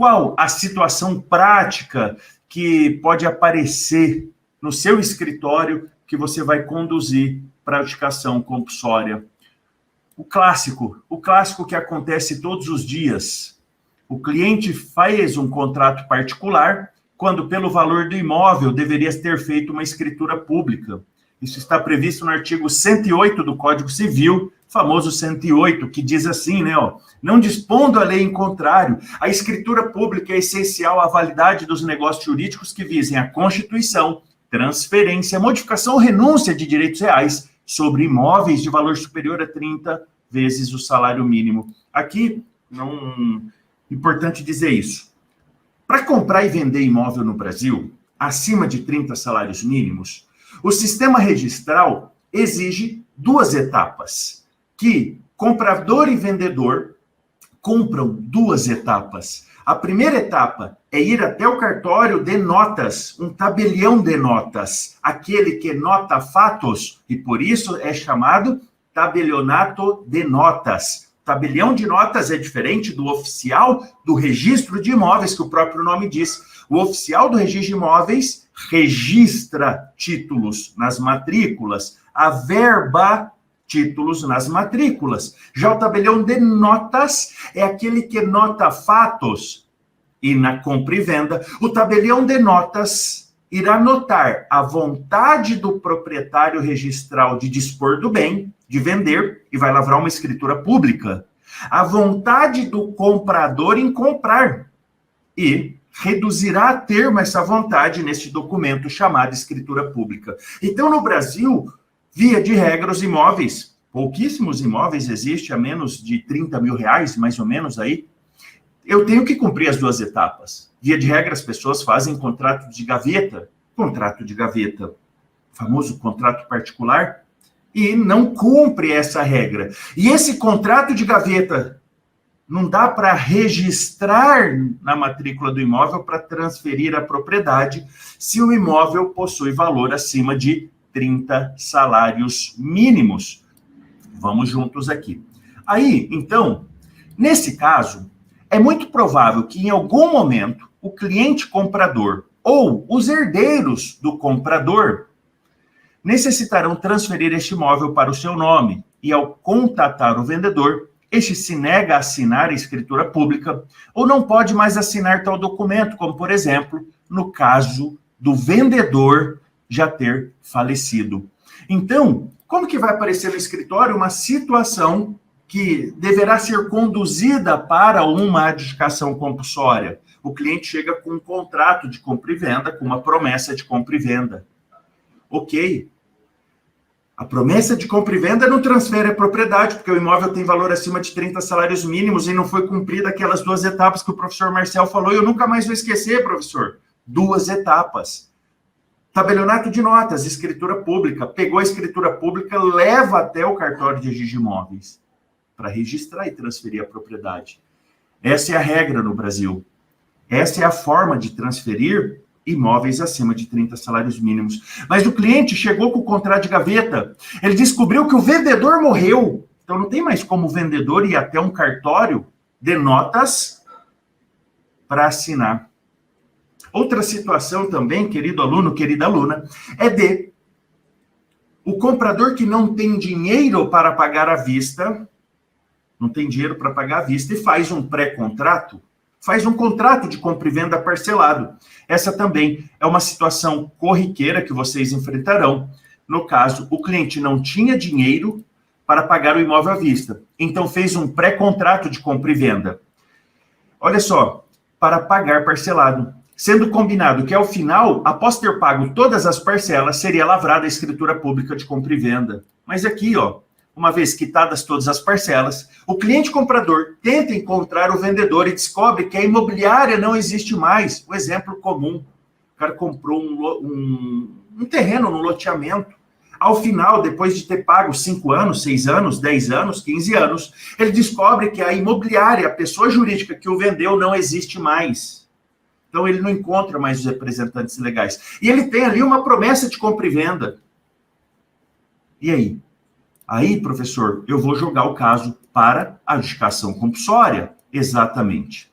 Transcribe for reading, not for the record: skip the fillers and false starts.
qual a situação prática que pode aparecer no seu escritório que você vai conduzir para a adjudicação compulsória? O clássico que acontece todos os dias. O cliente faz um contrato particular, quando pelo valor do imóvel deveria ter feito uma escritura pública. Isso está previsto no artigo 108 do Código Civil, famoso 108, que diz assim, né, ó, não dispondo a lei em contrário, a escritura pública é essencial à validade dos negócios jurídicos que visem a constituição, transferência, modificação ou renúncia de direitos reais sobre imóveis de valor superior a 30 vezes o salário mínimo. Aqui, importante dizer isso. Para comprar e vender imóvel no Brasil, acima de 30 salários mínimos, o sistema registral exige duas etapas, que comprador e vendedor cumpram duas etapas. A primeira etapa é ir até o cartório de notas, um tabelião de notas, aquele que nota fatos, e por isso é chamado tabelionato de notas. Tabelião de notas é diferente do oficial do registro de imóveis, que o próprio nome diz. O oficial do registro de imóveis registra títulos nas matrículas, averba títulos nas matrículas. Já o tabelião de notas é aquele que nota fatos. E na compra e venda, o tabelião de notas irá notar a vontade do proprietário registral de dispor do bem, de vender, e vai lavrar uma escritura pública. A vontade do comprador em comprar. E reduzirá a termo essa vontade neste documento chamado escritura pública. Então, no Brasil, via de regra, os imóveis, pouquíssimos imóveis existem a menos de 30 mil reais, mais ou menos aí, eu tenho que cumprir as duas etapas. Via de regra, as pessoas fazem contrato de gaveta, famoso contrato particular, e não cumpre essa regra. E esse contrato de gaveta não dá para registrar na matrícula do imóvel para transferir a propriedade se o imóvel possui valor acima de 30 salários mínimos. Vamos juntos aqui. Aí, então, nesse caso, é muito provável que em algum momento o cliente comprador ou os herdeiros do comprador necessitarão transferir este imóvel para o seu nome e, ao contatar o vendedor, este se nega a assinar a escritura pública ou não pode mais assinar tal documento, como, por exemplo, no caso do vendedor já ter falecido. Então, como que vai aparecer no escritório uma situação que deverá ser conduzida para uma adjudicação compulsória? O cliente chega com um contrato de compra e venda, com uma promessa de compra e venda. Ok. A promessa de compra e venda não transfere a propriedade, porque o imóvel tem valor acima de 30 salários mínimos e não foi cumprida aquelas duas etapas que o professor Marcel falou, e eu nunca mais vou esquecer, professor. Duas etapas. Tabelionato de notas, escritura pública. Pegou a escritura pública, leva até o cartório de registro de imóveis para registrar e transferir a propriedade. Essa é a regra no Brasil. Essa é a forma de transferir imóveis acima de 30 salários mínimos. Mas o cliente chegou com o contrato de gaveta, ele descobriu que o vendedor morreu, então não tem mais como o vendedor ir até um cartório de notas para assinar. Outra situação também, querido aluno, querida aluna, é de o comprador que não tem dinheiro para pagar à vista, e faz um pré-contrato, faz um contrato de compra e venda parcelado. Essa também é uma situação corriqueira que vocês enfrentarão. No caso, o cliente não tinha dinheiro para pagar o imóvel à vista, então fez um pré-contrato de compra e venda. Olha só, para pagar parcelado, sendo combinado que ao final, após ter pago todas as parcelas, seria lavrada a escritura pública de compra e venda. Mas aqui, ó, uma vez quitadas todas as parcelas, o cliente comprador tenta encontrar o vendedor e descobre que a imobiliária não existe mais. O exemplo comum, o cara comprou um terreno no loteamento. Ao final, depois de ter pago 5 anos, 6 anos, 10 anos, 15 anos, ele descobre que a imobiliária, a pessoa jurídica que o vendeu, não existe mais. Então, ele não encontra mais os representantes legais. E ele tem ali uma promessa de compra e venda. E aí? Aí, professor, eu vou jogar o caso para a adjudicação compulsória. Exatamente.